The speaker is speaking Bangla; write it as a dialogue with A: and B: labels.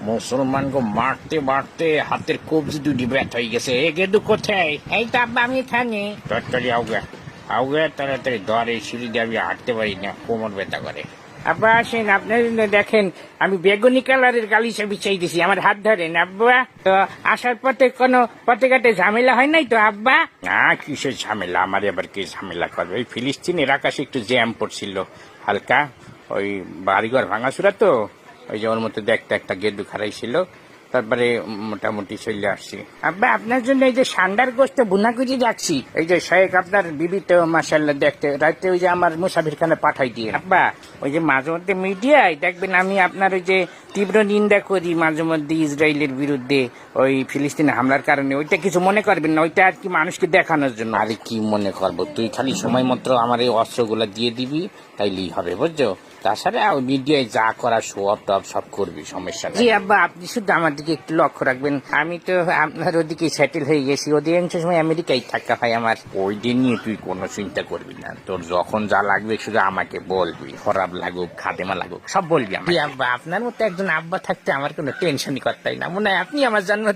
A: মুসলমানকে মারতে মারতে হাতের কবজি দুটি ব্যথা হয়ে গেছে। এ গেদু কোথায়?
B: এই তো আব্বা আমি এখানে।
A: তাড়াতাড়ি আউগা আউগা, তাড়াতাড়ি ধরে সিঁড়ি দিয়ে আমি হাঁটতে পারি না, কোমর ব্যথা করে।
B: আব্বা আসেন, আপনার জন্য দেখেন আমি বেগুনি কালারের গালিচা বিছাই দিছি, আমার হাত ধরেন আব্বা। তো আসার পথে কোনো পথে ঘাটে ঝামেলা হয় নাই তো আব্বা?
A: না, কিসের ঝামেলা, আমার এবার কি ঝামেলা করবে? ওই ফিলিস্তিনের আকাশে একটু জ্যাম পড়ছিল হালকা, ওই বাড়িঘর ভাঙাচুরা তো, ওই যে ওর মধ্যে দেখতে একটা গেদু খারাইছিল, তারপরে মোটামুটি চলে আসছি।
B: আব্বা আপনার জন্য এই যে সান্ডার গোস্ত বুনা করে রাখছি, এই যে শেখ আপনার বিবি তো মাসাল্লাহ দেখতে রাতে ওই যে আমার মুসাফির খানে পাঠাই দিয়ে। আব্বা ওই যে মাঝে মধ্যে মিডিয়ায় দেখবেন আমি আপনার ওই যে তীব্র নিন্দা করি মাঝে মধ্যে ইসরায়েলের বিরুদ্ধে ওই ফিলিস্তিনে হামলার কারণে, ওইটা কিছু মনে করবেন না, ওইটা আর কি মানুষকে দেখানোর জন্য।
A: আরে কি মনে করবো, তুই খালি সময় মতো আমার এই অস্ত্রগুলো দিয়ে দিবি, তাইলেই হবে, বুঝছো? তাছাড়া ওই মিডিয়ায় যা করা শো অফ টপ সব করবি, সমস্যা
B: জি
A: নেই।
B: আব্বা আপনি শুধু আমার দিকে একটু লক্ষ্য রাখবেন, আমি তো আপনার ওদিকে সেটেল হয়ে গেছি, অধিকাংশ সময় আমেরিকায় থাকা হয় আমার।
A: ওই দিন নিয়ে তুই কোনো চিন্তা করবি না, তোর যখন যা লাগবে শুধু আমাকে বলবি, খারাপ লাগুক খাদেমা লাগুক সব বলবি
B: জি
A: আমাকে।
B: আব্বা আপনার মতো একজন আব্বা থাকতে আমার কোনো টেনশনই করতেই না, মনে হয় আপনি আমার জন্ম